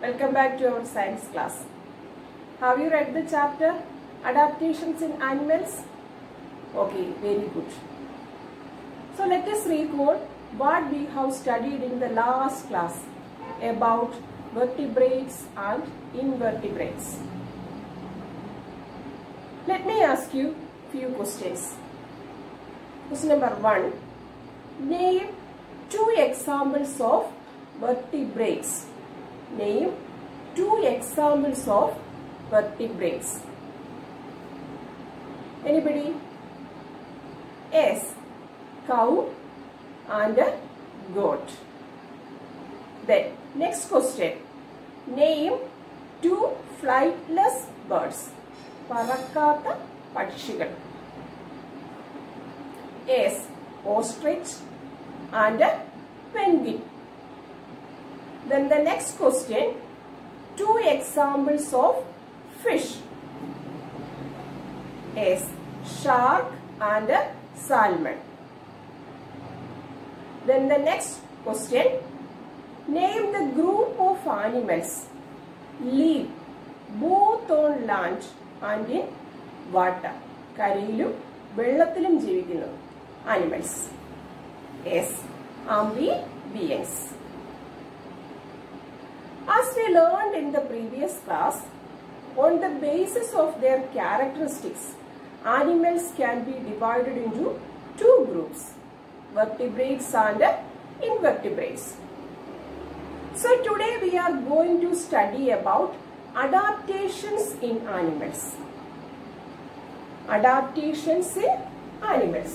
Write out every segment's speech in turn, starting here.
Welcome back to our science class. Have you read the chapter Adaptations in Animals? Okay, very good. So let us recall what we have studied in the last class about vertebrates and invertebrates. Let me ask you few questions. Question number 1. Name 2 examples of vertebrates. Name 2 examples of vertebrates. Anybody? Yes. Cow and a goat. Then next question. Name 2 flightless birds. പറക്കാത്ത പക്ഷികൾ. Yes. Ostrich and a penguin. Then the next question, 2 examples of fish. Yes, shark and a salmon. Then the next question, name the group of animals live both on land and in water. കരയിലും വെള്ളത്തിലും ജീവിക്കുന്നു animals. Yes, amphibians. As we learned in the previous class, on the basis of their characteristics, animals can be divided into 2 groups, vertebrates and invertebrates. So today we are going to study about adaptations in animals. Adaptations in animals.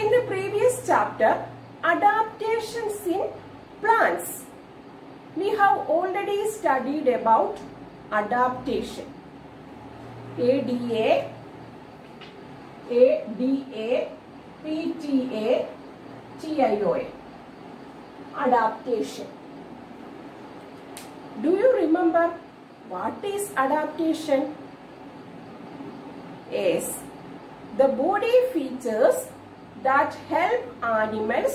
In the previous chapter, adaptations in plants, we have already studied about adaptation. ADA, PTA, TIOA. Adaptation. Do you remember what is adaptation? Yes, the body features that help animals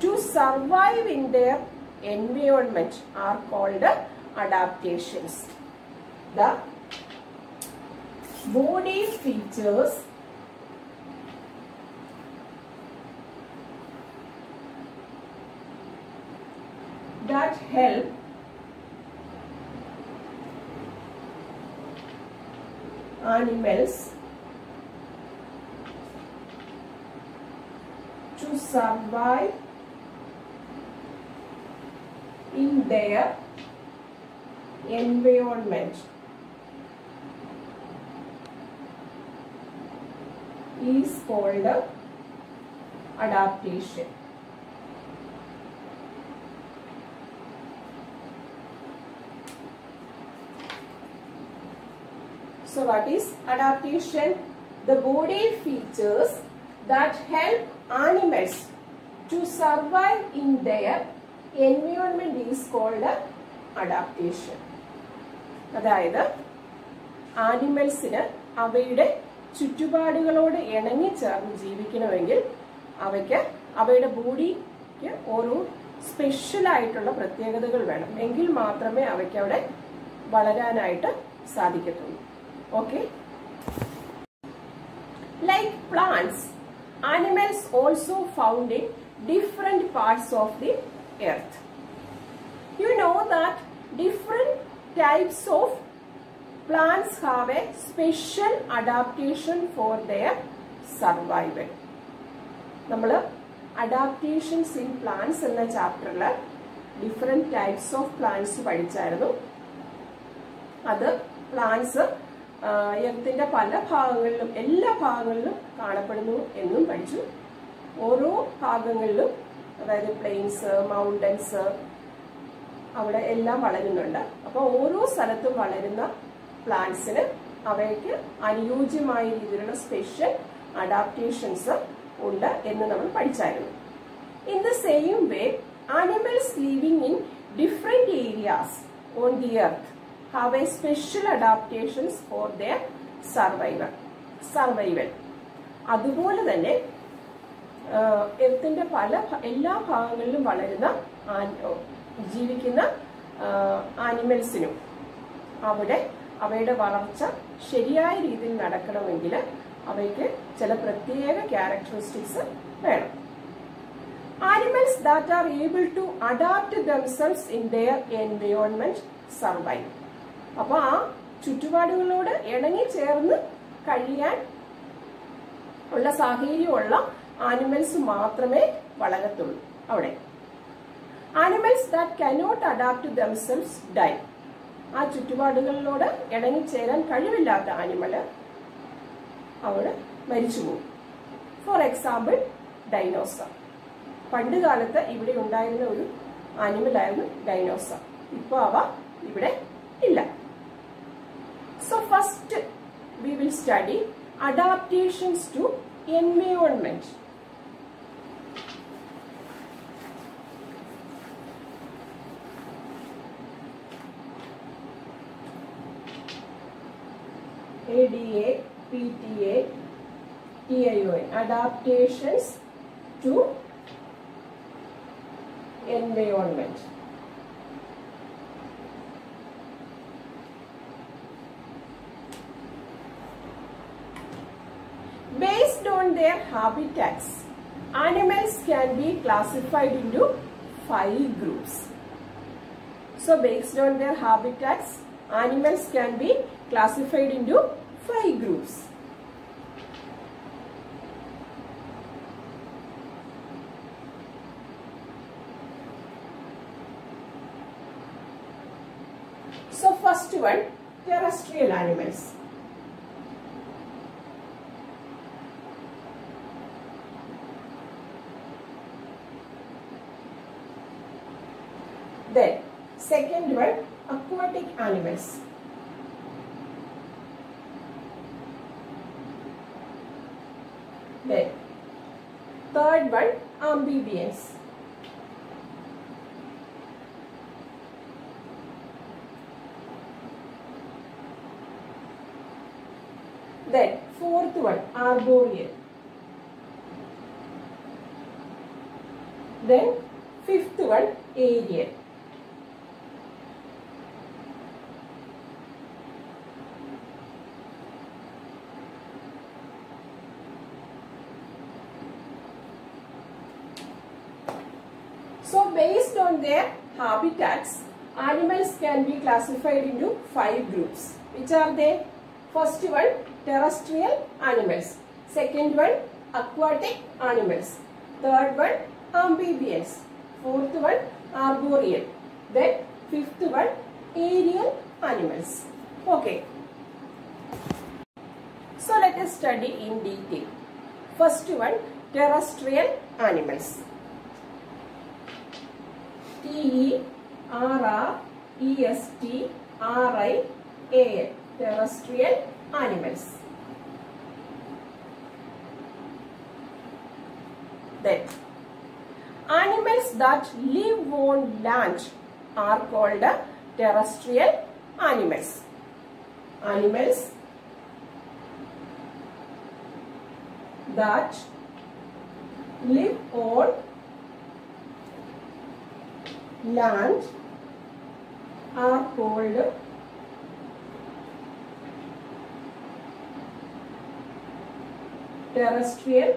to survive in their environment are called adaptations. The body features that help animals to survive in their environment is called adaptation. So what is adaptation? The body features that help animals to survive in their environment is called adaptation. അതായത് ആനിമൽസിന് അവയുടെ ചുറ്റുപാടുകളോട് ഇണങ്ങി ചേർന്ന് ജീവിക്കണമെങ്കിൽ അവയ്ക്ക് അവയുടെ ബോഡിക്ക് ഓരോ special ആയിട്ടുള്ള പ്രത്യേകതകൾ വേണം. എങ്കിൽ മാത്രമേ അവയ്ക്ക് അവിടെ വളരാനായിട്ട് സാധിക്കത്തുള്ളൂ. Okay. Like plants, animals also found in different parts of the earth. You know that different types of plants have a special adaptation for their survival. നമ്മൾ adaptations in plants എന്ന ചാപ്റ്ററിൽ different types of plants പഠിച്ചായിരുന്നു. അത് plants എർത്തിന്റെ പല ഭാഗങ്ങളിലും എല്ലാ ഭാഗങ്ങളിലും കാണപ്പെടുന്നു എന്നും പഠിച്ചു. ഓരോ ഭാഗങ്ങളിലും അതായത് പ്ലെയിൻസ്, മൗണ്ടൻസ് അവിടെ എല്ലാം വളരുന്നുണ്ട്. അപ്പോൾ ഓരോ സ്ഥലത്തും വളരുന്ന പ്ലാന്റ്സിന് അവയ്ക്ക് അനുയോജ്യമായ രീതിയിലുള്ള സ്പെഷ്യൽ അഡാപ്റ്റേഷൻസ് ഉണ്ട് എന്ന് നമ്മൾ പഠിച്ചായിരുന്നു. In the same way, animals living in different areas on the earth have a special adaptations for their survival. അതുപോലെ തന്നെ എർത്തിന്റെ എല്ലാ ഭാഗങ്ങളിലും വളരുന്ന ജീവിക്കുന്ന ആനിമൽസിനും അവയുടെ വളർച്ച ശരിയായ രീതിയിൽ നടക്കണമെങ്കിൽ അവയ്ക്ക് ചില പ്രത്യേക ക്യാരക്ടറിസ്റ്റിക്സ് വേണം. Animals that are able to adapt themselves in their environment survive. അപ്പോൾ ആ ചുറ്റുപാടുകളോട് ഇണങ്ങി ചേർന്ന് കഴിയാൻ ഉള്ള സാഹചര്യമുള്ള ആനിമൽസ് മാത്രമേ വളരത്തുള്ളൂ അവിടെ. Animals that cannot adapt themselves die. ആ ചുറ്റുപാടുകളിലോട് ഇണങ്ങിച്ചേരാൻ കഴിവില്ലാത്ത ആനിമൽ അവിടെ മരിച്ചുപോകും. For example dinosaur. പണ്ട് കാലത്ത് ഇവിടെ ഉണ്ടായിരുന്ന ഒരു ആനിമലായിരുന്നു ഡൈനോസർ. ഇപ്പോൾ അവ ഇവിടെ ഇല്ല. So first we will study adaptations to environment. ADA, PTA, TION. Adaptations to environment. Based on their habitats, animals can be classified into 5 groups. So based on their habitats, animals can be classified into 5 groups. So first one, terrestrial animals. Then second one, aquatic animals. Then third one, amphibians. Then fourth one, arboreal. Then fifth one, aerial. So based on their habitats, animals can be classified into 5 groups. Which are they? First one, terrestrial animals. Second one, aquatic animals. Third one, amphibians. Fourth one, arboreal. Then fifth one, aerial animals. Okay. So let us study in detail. First one, terrestrial animals. TERRESTRIAL. Terrestrial animals. Then animals that live on land are called terrestrial animals. Animals that live on land are called terrestrial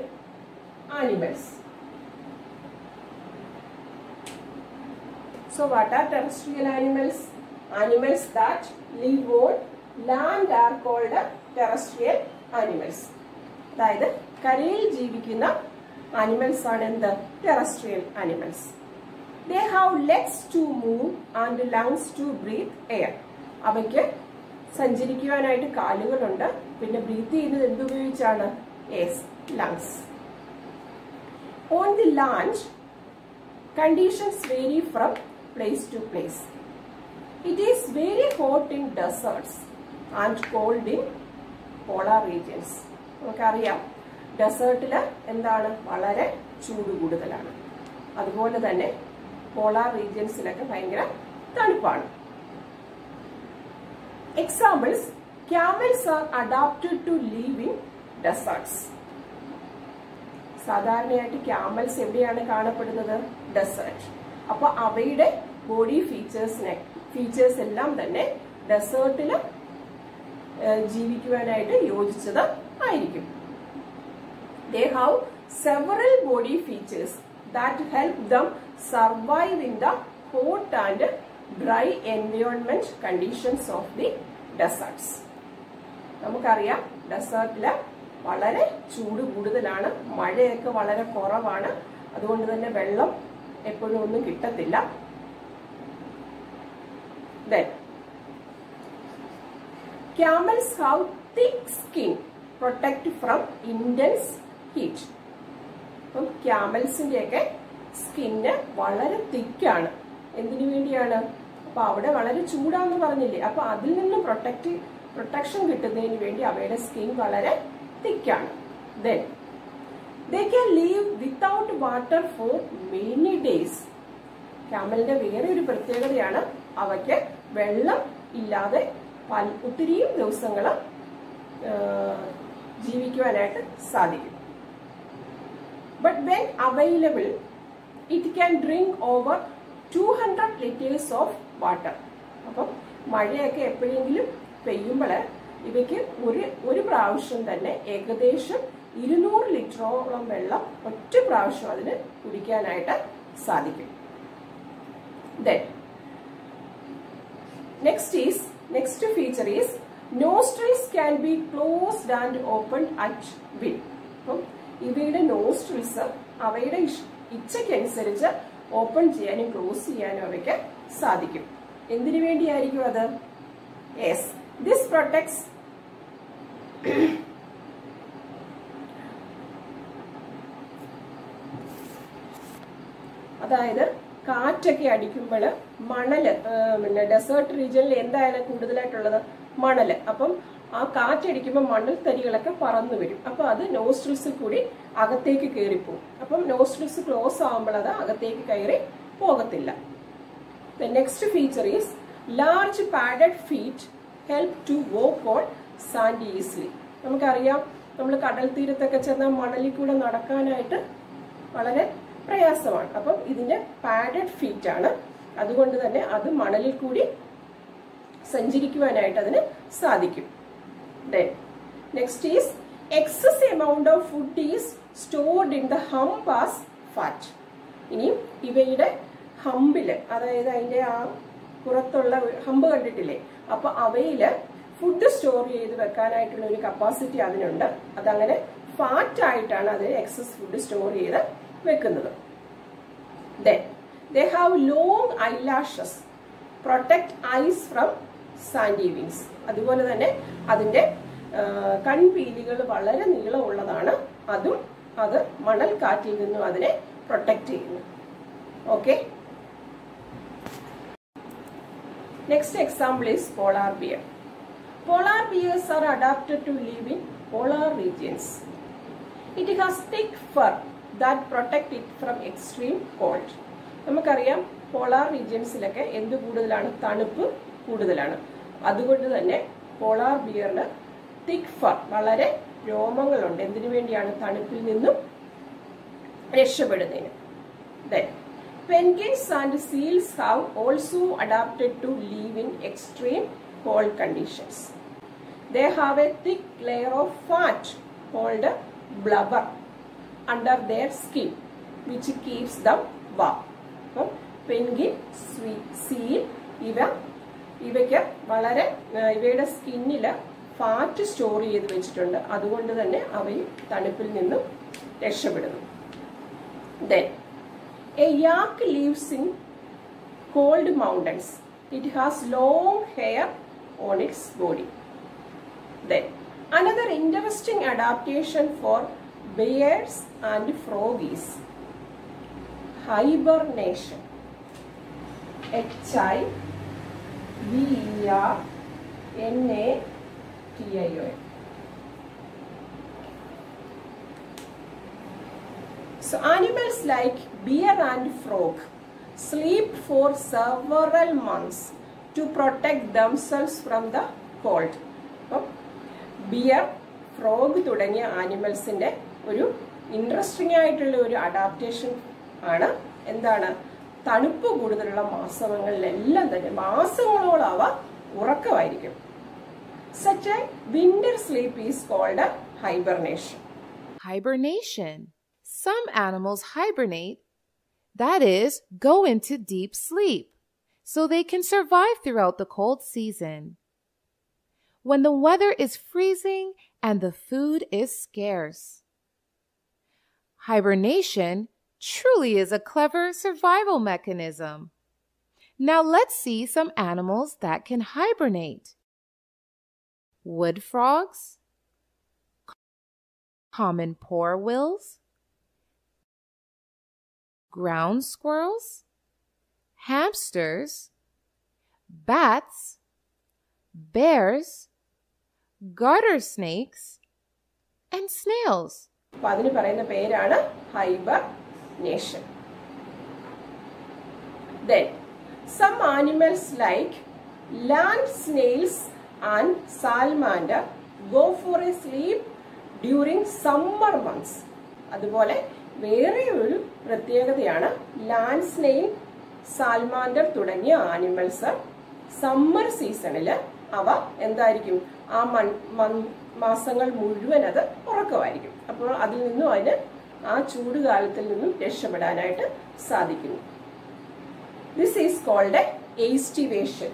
animals. So what are terrestrial animals? Animals that live on land are called terrestrial animals. അതായത് കരയിൽ ജീവിക്കുന്ന animals ആണ് എന്ത്? terrestrial animals. They have legs to move and lungs to breathe air. അവയ്ക്ക് സഞ്ചരിക്കുവാനായിട്ട് കാലുകളുണ്ട്, പിന്നെ breath ചെയ്യുന്നത് എന്തുപയോഗിച്ചാണ്? Yes, lungs. On the land, conditions vary from place to place. It is very hot in deserts and cold in polar regions. നമുക്കറിയാം ഡെസേർട്ടിൽ എന്താണ്? വളരെ ചൂട് കൂടുതലാണ്. അതുപോലെ തന്നെ പോളാർ റീജിയൻസിലൊക്കെ ഭയങ്കര തണുപ്പാണ്. Examples: camels are adapted to live in deserts. സാധാരണയായിട്ട് ക്യാമൽസ് എവിടെയാണ് കാണപ്പെടുന്നത്? ഡെസേർട്ട്. അപ്പൊ അവയുടെ ബോഡി ഫീച്ചേഴ്സ് എല്ലാം തന്നെ ഡെസേർട്ടിൽ ജീവിക്കുവാനായിട്ട് യോജിച്ചത് ആയിരിക്കും. They have several body features that help them survive in the hot and dry environment conditions of the deserts. നമുക്കറിയാം ഡെസേർട്ടില് വളരെ ചൂട് കൂടുതലാണ്, മഴയൊക്കെ വളരെ കുറവാണ്, അതുകൊണ്ട് തന്നെ വെള്ളം എപ്പോഴും ഒന്നും കിട്ടത്തില്ല. Then camels have thick skin protect from intense heat. അപ്പം ക്യാമൽസിന്റെ ഒക്കെ സ്കിന്ന് വളരെ തിക്കാണ്. എന്തിനു വേണ്ടിയാണ്? അപ്പൊ അവിടെ വളരെ ചൂടാന്ന് പറഞ്ഞില്ലേ, അപ്പൊ അതിൽ നിന്നും പ്രൊട്ടക്ഷൻ കിട്ടുന്നതിന് വേണ്ടി അവയുടെ സ്കിൻ വളരെ തിക്കാണ്. Then they can live without water for many days. ക്യാമലിന്റെ വേറെ ഒരു പ്രത്യേകതയാണ് അവയ്ക്ക് വെള്ളം ഇല്ലാതെ ഒത്തിരിയും ദിവസങ്ങൾ ജീവിക്കുവാനായിട്ട് സാധിക്കും. But when available, it can drink over 200 liters of water. അപ്പം മഴയൊക്കെ എപ്പോഴെങ്കിലും പെയ്യുമ്പോൾ ഇവയ്ക്ക് ഒരു പ്രാവശ്യം തന്നെ ഏകദേശം 200 ലിറ്ററോളം വെള്ളം ഒറ്റ പ്രാവശ്യം അതിന് കുടിക്കാനായിട്ട് സാധിക്കും. Then next feature is nostrils can be closed and opened at will. അപ്പം ഇവയുടെ നോസ്ട്രിൽസ് അവയുടെ ഇച്ഛയ്ക്കനുസരിച്ച് ഓപ്പൺ ചെയ്യാനും ക്ലോസ് ചെയ്യാനും അവയ്ക്ക് സാധിക്കും. എന്തിനു വേണ്ടിയായിരിക്കും അത്? യെസ്, ദിസ് പ്രൊട്ടക്ട്സ് അതായത് കാറ്റൊക്കെ അടിക്കുമ്പോൾ മണല്, പിന്നെ ഡെസേർട്ട് റീജിയനിൽ എന്തായാലും കൂടുതലായിട്ടുള്ളത് മണല്. അപ്പം ആ കാറ്റടിക്കുമ്പോൾ മണൽ തരികളൊക്കെ പറന്നു വരും. അപ്പൊ അത് നോസ്ട്രിൽസിൽ കൂടി അകത്തേക്ക് കയറിപ്പോകും. അപ്പം നോസ്ട്രിൽസ് ക്ലോസ് ആകുമ്പോൾ അത് അകത്തേക്ക് കയറി പോകത്തില്ല. The next feature is large padded feet help to walk on sand easily. നമുക്കറിയാം, നമ്മൾ കടൽ തീരത്തൊക്കെ ചെന്നാൽ മണലിൽ കൂടെ നടക്കാനായിട്ട് വളരെ പ്രയാസമാണ്. അപ്പം ഇതിന്റെ പാഡഡ് ഫീറ്റ് ആണ്, അതുകൊണ്ട് തന്നെ അത് മണലിൽ കൂടി സഞ്ചരിക്കുവാനായിട്ട് അതിന് സാധിക്കും. Then next is excess amount of food is stored in the hump as fat. ഇനി ഇവയുടെ ഹമ്പില്, അതായത് അതിന്റെ ആ പുറത്തുള്ള ഹമ്പ് കണ്ടിട്ടില്ലേ, അപ്പൊ അവയില് ഫുഡ് സ്റ്റോർ ചെയ്ത് വെക്കാനായിട്ടുള്ള ഒരു കപ്പാസിറ്റി അതിനുണ്ട്. അതങ്ങനെ ഫാറ്റ് ആയിട്ടാണ് അതിൽ എക്സസ് ഫുഡ് സ്റ്റോർ ചെയ്ത് വെക്കുന്നത്. Then they have long eyelashes protect eyes from sandy wings. അതുപോലെ തന്നെ അതിന്റെ കൺപീലികൾ വളരെ നീളമുള്ളതാണ്, അതും അത് മണൽ കാറ്റിൽ നിന്നും അതിനെ പ്രൊട്ടക്ട് ചെയ്യുന്നു. Okay, next example is polar bear. Polar bears are adapted to live in polar regions. It has thick fur that protect it from extreme cold. നമുക്കറിയാം, പോളാർ റീജിയൻസിലൊക്കെ എന്ത് കൂടുതലാണ്? തണുപ്പ് കൂടുതലാണ്. അതുകൊണ്ട് തന്നെ പോളാർ ബിയറിന് തിക്ക് ഫർ, വളരെ രോമങ്ങളുണ്ട്. എന്തിനു വേണ്ടിയാണ്? തണുപ്പിൽ നിന്നും രക്ഷപ്പെടുന്നതിന്. Then penguins and seals have also adapted to live in extreme cold conditions. They have a thick layer of fat called blubber under their skin, which keeps them warm. Penguin, seal ഇവയ്ക്ക് വളരെ ഇവയുടെ സ്കിന്നില് fat store ചെയ്ത് വെച്ചിട്ടുണ്ട്. അതുകൊണ്ട് തന്നെ അവയും തണുപ്പിൽ നിന്നും രക്ഷപ്പെടുന്നു. Then a yak lives in cold mountains. It has long hair on its body. Then another interesting adaptation for bears and frogs is hibernation. HIBERNATION. So animals like bear and frog sleep for several months to protect themselves from the cold. Bear, frog തുടങ്ങിയ ആനിമൽസിന്റെ ഒരു interesting ആയിട്ടുള്ള ഒരു adaptation ആണ് എന്താണ് തണുപ്പ് കൂടുതലുള്ള മാസങ്ങളിലെല്ലാം തന്നെ മാസങ്ങളോളം അവ ഉറക്കമായിരിക്കും. Such a winter sleep is called a hibernation. Hibernation. Some animals hibernate, that is, go into deep sleep, so they can survive throughout the cold season. When the weather is freezing and the food is scarce. Hibernation truly is a clever survival mechanism. Now let's see some animals that can hibernate. Wood frogs, common porwills, ground squirrels, hamsters, bats, bears, garter snakes, and snails. അപ്പോൾ അതിന് പറയുന്ന പേരാണ് hibernation. Then some animals like land snails and salamander go for a sleep during summer months. അതുപോലെ വേറെ ഒരു പ്രത്യേകതയാണ് land snail, സാൽമാൻഡർ തുടങ്ങിയ animals summer സീസണിൽ അവ എന്തായിരിക്കും ആ മാസങ്ങൾ മുഴുവൻ അത് ഉറക്കമായിരിക്കും. അപ്പോൾ അതിൽ നിന്നും അതിന് ആ ചൂടുകാലത്തിൽ നിന്നും രക്ഷപ്പെടാനായിട്ട് സാധിക്കുന്നു. This is called aestivation.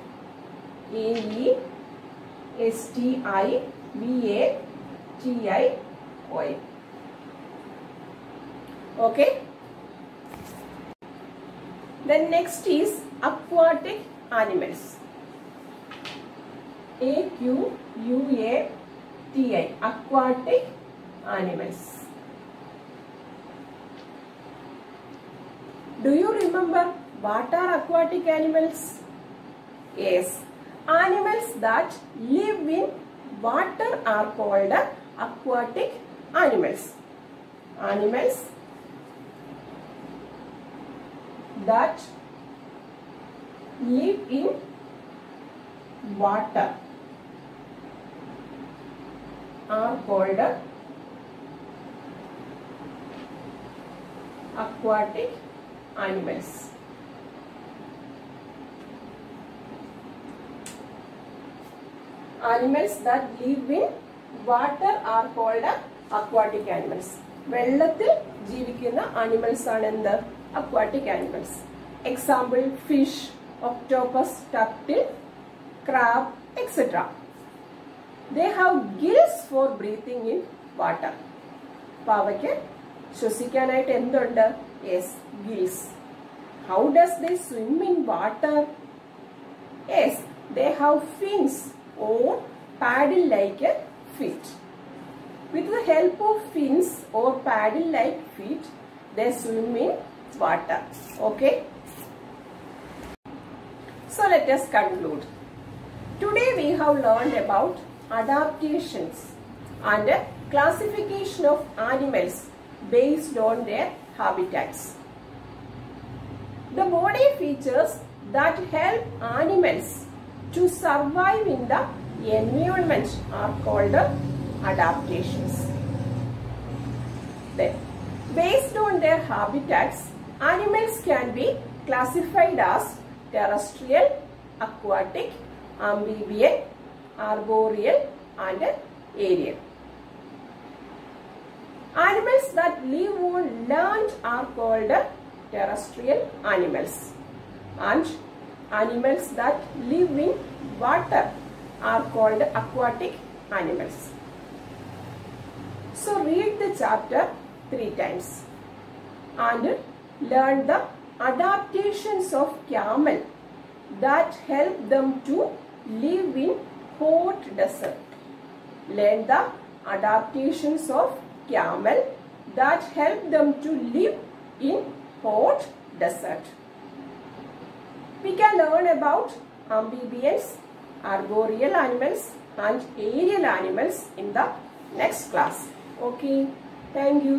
AESTIVATION. Okay. Then next is aquatic animals. AQUATI. Aquatic animals. Do you remember what are aquatic animals? Yes. Animals that live in water are called aquatic animals. Animals that live in water are called aquatic animals. Animals that live in water are called aquatic animals. വെള്ളത്തിൽ ജീവിക്കുന്ന animals ആണ് എന്ത് aquatic animals. Example, fish, octopus, turtle, crab, etc. They have gills for breathing in water. അപ്പോൾ അവയ്ക്ക് ശ്വസിക്കാനായിട്ട് എന്തുണ്ട്? Yes, gills. How does they swim in water? Yes, they have fins or paddle-like feet. With the help of fins or paddle-like feet, they swim in water. Okay. So let us conclude. Today we have learned about adaptations and classification of animals based on their habitats. The body features that help animals to survive in the environment are called adaptations. Then, based on their habitats, animals can be classified as terrestrial, aquatic, amphibian, arboreal, and aerial. Animals that live on land are called terrestrial animals, and animals that live in water are called aquatic animals. So read the chapter 3 times and learn the adaptations of camel that help them to live in hot desert. Learn the adaptations of camel that help them to live in hot desert. We can learn about amphibians, arboreal animals and aerial animals in the next class. Okay, thank you.